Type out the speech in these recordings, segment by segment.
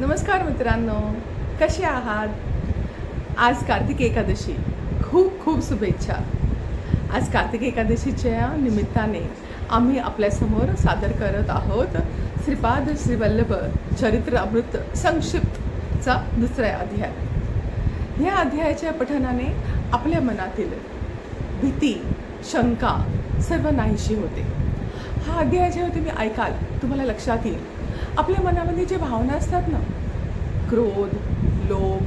नमस्कार मित्रांनो, कसे आहात? आज कार्तिक एकादशी, खूप खूप शुभेच्छा. आज कार्तिक एकादशीच्या निमित्ताने आम्ही आपल्यासमोर सादर करत आहोत श्रीपाद श्रीवल्लभ चरित्र अमृत संक्षिप्तचा दुसरा अध्याय. या अध्यायाच्या पठनाने आपल्या मनातील भीती, शंका सर्व नाहीशी होते. हा अध्याय जेव्हा तुम्ही ऐकाल तुम्हाला लक्षात येईल आपल्या मनामध्ये जे भावना असतात ना, क्रोध, लोभ,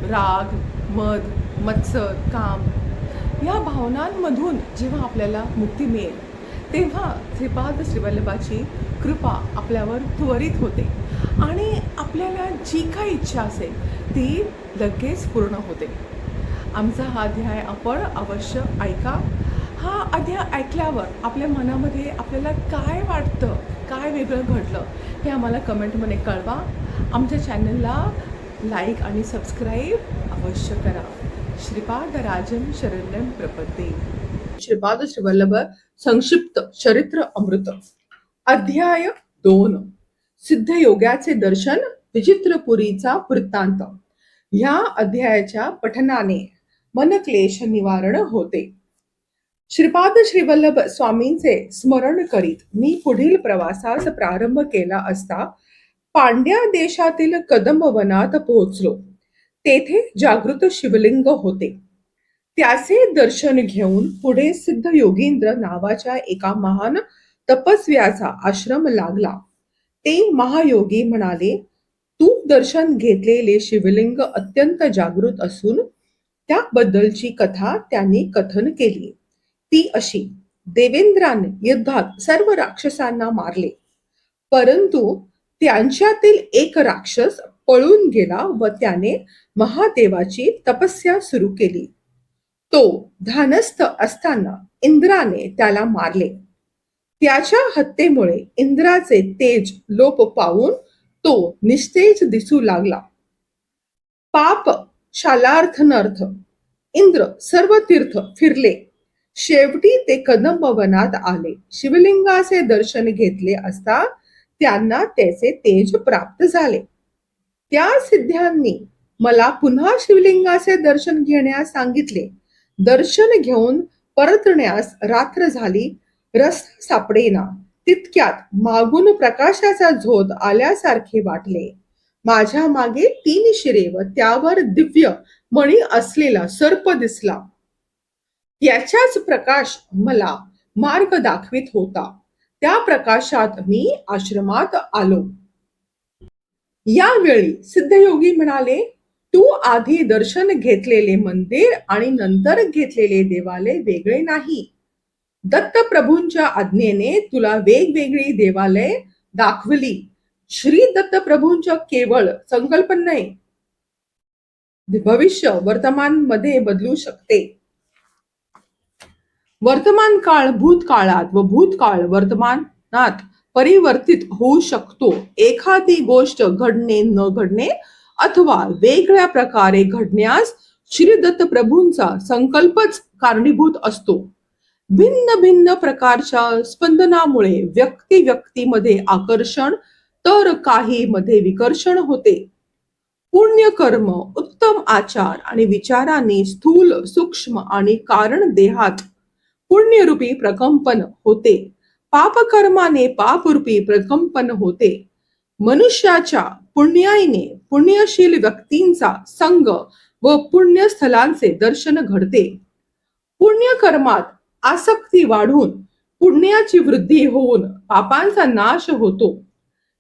राग, मद, मत्सर, काम, या भावनांमधून जेव्हा आपल्याला मुक्ती मिळेल तेव्हा श्रीपाद श्रीवल्लभाची कृपा आपल्यावर त्वरित होते आणि आपल्याला जी काही इच्छा असेल ती लगेच पूर्ण होते. आमचा हा अध्याय आपण अवश्य ऐका. हा अध्याय ऐकल्यावर आपल्या मनामध्ये आपल्याला काय वाटतं, काय वेगळं घडलं हे आम्हाला कमेंटमध्ये कळवा. आमच्या चॅनलला लाईक आणि सबस्क्राईब अवश्य करा. श्रीपाद राजन शरण्यं प्रपद्ये. श्रीपाद श्रीवल्लभ संक्षिप्त चरित्र अमृत. अध्याय 2. सिद्धयोग्याचे दर्शन, विचित्रपुरीचा वृत्तांत. ह्या अध्यायाच्या पठनाने मनक्लेश निवारण होते. श्रीपाद श्रीवल्लभ स्वामींचे स्मरण करीत मी पुढील प्रवासास प्रारंभ केला असता पांड्या देशातील कदंबवनात पोहोचलो. तेथे जागृत शिवलिंग होते. त्याचे दर्शन घेऊन पुढे सिद्ध योगींद्र नावाच्या एका महान तपस्व्याचा आश्रम लागला. ते महायोगी म्हणाले, तू दर्शन घेतलेले शिवलिंग अत्यंत जागृत असून त्याबद्दलची कथा त्यांनी कथन केली. ती अशी: देवेंद्राने युद्धात सर्व राक्षसांना मारले, परंतु त्यांच्यातील एक राक्षस पळून गेला व त्याने महादेवाची तपस्या सुरू केली. तो ध्यानस्थ असताना इंद्राने त्याला मारले. त्याच्या हत्येमुळे इंद्राचे तेज लोप पावून तो निस्तेज दिसू लागला. पाप शालार्थनर्थ इंद्र सर्व तीर्थ फिरले. शेवटी ते कदंबवनात आले. शिवलिंगाचे दर्शन घेतले असता त्यांना त्याचे तेज प्राप्त झाले. त्या सिद्धांनी मला पुन्हा शिवलिंगाचे दर्शन घेण्यास सांगितले. दर्शन घेऊन परतण्यास रात्र झाली. रस्ता सापडेना. तितक्यात मागून प्रकाशाचा झोत आल्यासारखे वाटले. माझ्या मागे 3 शिरे व त्यावर दिव्य मणी असलेला सर्प दिसला. याचाच प्रकाश मला मार्ग दाखवित होता. त्या प्रकाशात मी आश्रमात आलो. यावेळी सिद्धयोगी म्हणाले, तू आधी दर्शन घेतलेले मंदिर आणि नंतर घेतलेले देवालय वेगळे नाही. दत्तप्रभूंच्या आज्ञेने तुला वेगवेगळी देवालय दाखवली. श्री दत्तप्रभूंच्या केवळ संकल्पने भविष्य वर्तमान मध्ये बदलू शकते. वर्तमान काळ भूतकाळात व भूतकाळ वर्तमानात परिवर्तित होऊ शकतो. एखादी गोष्ट घडणे न घडणे अथवा वेगळ्या प्रकारे घडण्यास श्री दत्त प्रभूंचा संकल्पच कारणीभूत असतो. भिन्न भिन्न प्रकारच्या स्पंदनामुळे व्यक्तीमध्ये आकर्षण तर काही मध्ये विकर्षण होते. पुण्य कर्म, उत्तम आचार आणि विचारांनी स्थूल, सूक्ष्म आणि कारण देहात पुण्यरूपी प्रकंपन होते. पापकर्माने पापरूपी प्रकंपन होते. मनुष्याच्या पुण्याईने पुण्यशील व्यक्तींचा संग व पुण्यस्थलांचे दर्शन घडते. पुण्यकर्मात आसक्ती वाढून पुण्याची वृद्धी होऊन पापांचा नाश होतो.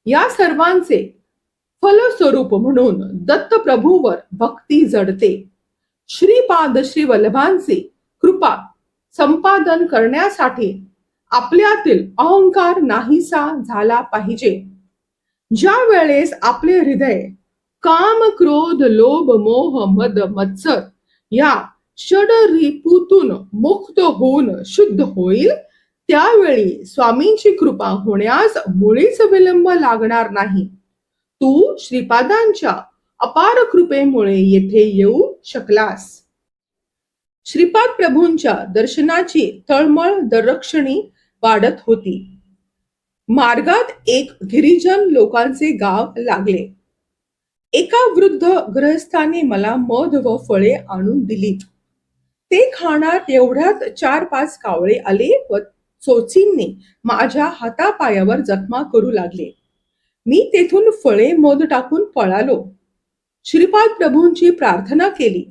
या सर्वांचे फलस्वरूप म्हणून दत्तप्रभूवर भक्ती जडते. श्रीपाद श्रीवल्लभांची कृपा संपादन करण्यासाठी आपल्यातील अहंकार नाहीसा झाला पाहिजे. ज्या वेळेस आपले हृदय काम, क्रोध, लोभ, मोह, मद, मत्सर या षडरिपूतून मुक्त होऊन शुद्ध होईल, त्यावेळी स्वामींची कृपा होण्यास मुळीच विलंब लागणार नाही. तू श्रीपादांच्या अपार कृपेमुळे येथे येऊ शकलास. श्रीपाद प्रभूंच्या दर्शनाची तळमळ दरक्षणी वाढत होती. मार्गात एक गिरिजन लोकांचे गाव लागले. एका वृद्ध गृहस्थाने मला मध व फळे आणून दिलीत. ते खाणार एवढ्यात 4-5 कावळे आले व चोचींनी माझ्या हातापायावर जखमा करू लागले. मी तेथून फळे मध टाकून पळालो. श्रीपाद प्रभूंची प्रार्थना केली.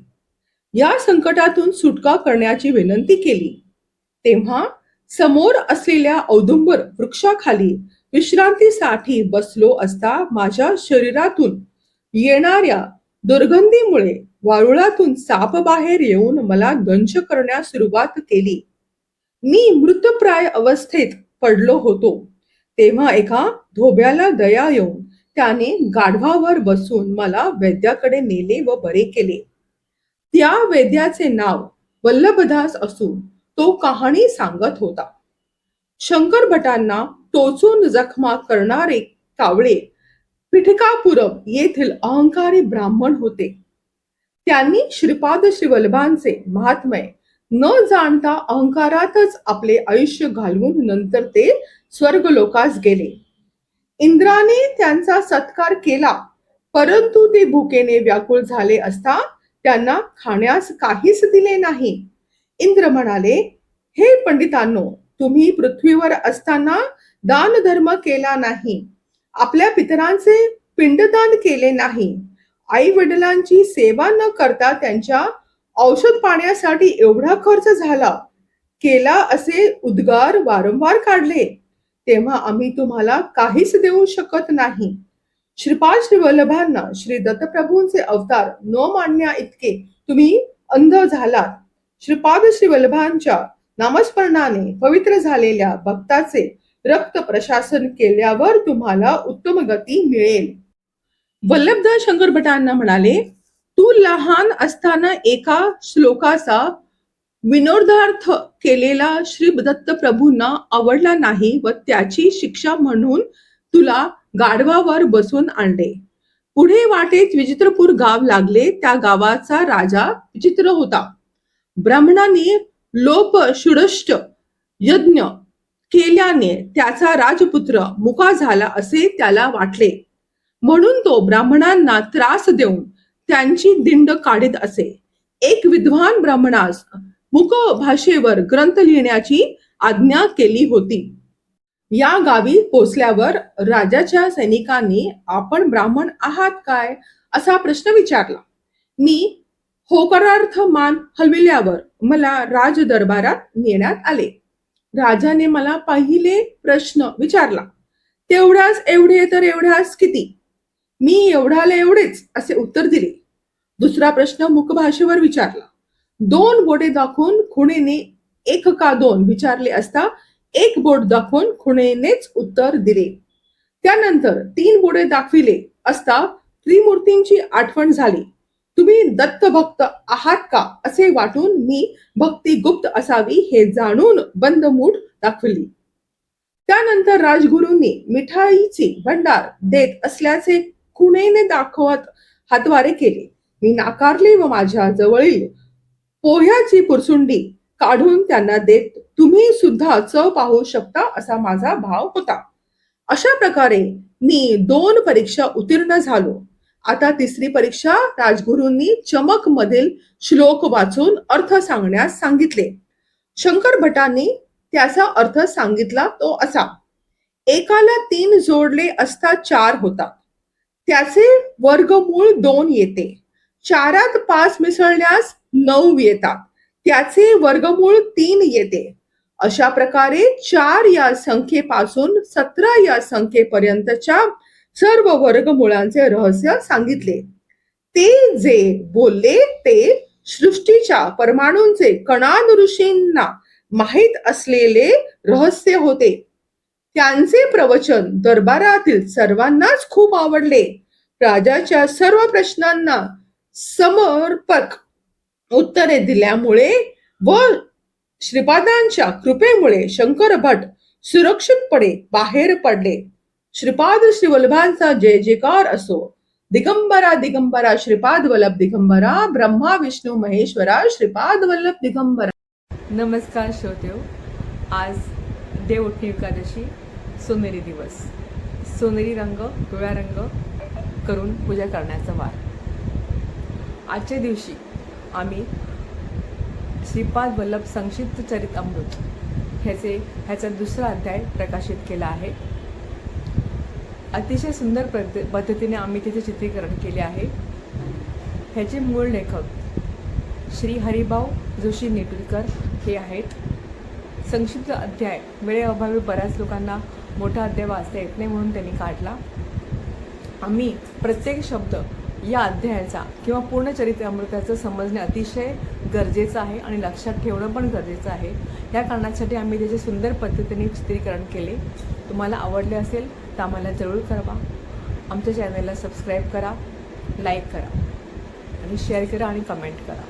या संकटातून सुटका करण्याची विनंती केली. तेव्हा समोर असलेल्या औदुंबर वृक्षाखाली विश्रांतीसाठी बसलो असता माझ्या शरीरातून येणाऱ्या दुर्गंधीमुळे वारुळातून साप बाहेर येऊन मला दंश करण्यास सुरुवात केली. मी मृतप्राय अवस्थेत पडलो होतो. तेव्हा एका धोब्याला दया येऊन त्याने गाढवावर बसून मला वैद्याकडे नेले व बरे केले. त्या वैद्याचे नाव वल्लभदास असून तो कहाणी सांगत होता. शंकर भटांना टोचून जखमा करणारे कावळे पिठकापुरम येथील अहंकारी ब्राह्मण होते. त्यांनी श्रीपाद श्रीवल्लभांचे महात्म्य न जाणता अहंकारातच आपले आयुष्य घालवून नंतर ते स्वर्गलोकास गेले. इंद्राने त्यांचा सत्कार केला, परंतु ते भुकेने व्याकुळ झाले असता त्यांना खाण्यास काहीच दिले नाही. इंद्र म्हणाले, हे पंडितांनो, तुम्ही पृथ्वीवर असताना दान धर्म केला नाही, आपल्या पितरांचे पिंडदान केले नाही, आई वडिलांची सेवा न करता त्यांच्या औषध पाण्यासाठी एवढा खर्च केला असे उद्गार वारंवार काढले, तेव्हा आम्ही तुम्हाला काहीच देऊ शकत नाही. श्रीपाद श्री वल्लभांना श्री दत्तप्रभूंचे अवतार न मानण्या इतके तुम्ही अंध झालात. श्रीपाद श्री वल्लभांच्या नामस्मरणाने पवित्र झालेल्या भक्ताचे रक्त प्रशासन केल्यावर तुम्हाला उत्तम गती मिळेल. वल्लभदास शंकर भटांना म्हणाले, तू लहान असताना एका श्लोकाचा विनोदार्थ केलेला श्री दत्त प्रभूंना आवडला नाही व त्याची शिक्षा म्हणून तुला गाढवावर बसून आणले. पुढे वाटेत विचित्रपूर गाव लागले. त्या गावाचा राजा विचित्र होता. ब्राह्मणांनी लोप षुडष्ट यज्ञ केल्याने त्याचा राजपुत्र मुका झाला असे त्याला वाटले, म्हणून तो ब्राह्मणांना त्रास देऊन त्यांची दिंड काढीत असे. एक विद्वान ब्राह्मणास मुक भाषेवर ग्रंथ लिहिण्याची आज्ञा केली होती. या गावी पोचल्यावर राजाच्या सैनिकांनी आपण ब्राह्मण आहात काय असा प्रश्न विचारला. मी होकारार्थ मान हलविल्यावर मला राज दरबारात नेण्यात आले. राजाने मला पहिले प्रश्न विचारला, तेवढ्यास एवढे तर एवढ्यास किती? मी एवढ्याला एवढेच असे उत्तर दिले. दुसरा प्रश्न मुखभाषेवर विचारला. 2 बोटे दाखवून खुणेने 1 का 2 विचारले असता 1 बोट दाखवून खुणेनेच उत्तर दिले. त्यानंतर 3 बोटे दाखविले असता त्रिमूर्तींची आठवण झाली. तुम्ही दत्त भक्त आहात का असे वाटून मी भक्ती गुप्त असावी हे जाणून बंद मूठ दाखवली. त्यानंतर राजगुरूंनी मिठाईची भंडार देत असल्याचे खुणेने दाखवत हातवारे केले. मी नाकारले व माझ्या जवळील पोह्याची पुरसुंडी काढून त्यांना देत तुम्ही सुद्धा चव पाहू शकता असा माझा भाव होता. अशा प्रकारे मी 2 परीक्षा उत्तीर्ण झालो. आता 3री परीक्षा राजगुरूंनी चमक मधील श्लोक वाचून अर्थ सांगण्यास सांगितले. शंकर भटांनी त्याचा अर्थ सांगितला तो असा. एकाला 3 जोडले असता 4 होतात. त्याचे वर्गमूळ 2 येते. 4त 5 मिसळल्यास 9 येतात. त्याचे वर्गमूळ 3 येते. अशा प्रकारे 4 या संख्येपासून 17 या संख्येपर्यंतच्या सर्व वर्गमुळांचे रहस्य सांगितले. ते जे बोलले ते सृष्टीच्या परमाणूंचे कणाद ऋषींना माहीत असलेले रहस्य होते. त्यांचे प्रवचन दरबारातील सर्वांनाच खूप आवडले. राजाच्या सर्व प्रश्नांना समर्पक उत्तरे दिल्यामुळे व श्रीपादांच्या कृपेमुळे शंकर भट सुरक्षितपणे बाहेर पडले. श्रीपाद श्री वल्लभांचा जय जयकार असो. दिगंबरा दिगंबरा श्रीपाद वल्लभ दिगंबरा, ब्रह्मा विष्णू महेश्वरा श्रीपाद वल्लभ दिगंबरा. नमस्कार श्रोतेहो, आज देवउठणी एकादशी, सोनेरी दिवस. सोनेरी रंग, पिवळा रंग करून पूजा करण्याचा वार. आजच्या दिवशी आम्ही श्रीपाद वल्लभ संक्षिप्त चरितामृत ह्याचा दुसरा अध्याय प्रकाशित केला आहे. अतिशय सुंदर पद्धतीने आम्ही तिचे चित्रीकरण केले आहे. ह्याचे मूळ लेखक श्री हरिभाऊ जोशी नेटुरकर हे आहेत. संक्षिप्त अध्याय वेळेअभावी बऱ्याच लोकांना मोठा अध्याय वाचता येत नाही म्हणून त्यांनी काढला. आम्ही प्रत्येक शब्द या अध्यायाचा किंवा पूर्ण चरित्रामृताचं समजणे अतिशय गरजेचं आहे आणि लक्षात ठेवणं पण गरजेचं आहे. या कारणासाठी आम्ही त्याचे सुंदर पद्धतीने चित्रीकरण केले. तुम्हाला आवडले असेल तर आम्हाला जरूर कळवा. आमच्या चॅनलला सबस्क्राईब करा, लाईक करा आणि शेअर करा आणि कमेंट करा.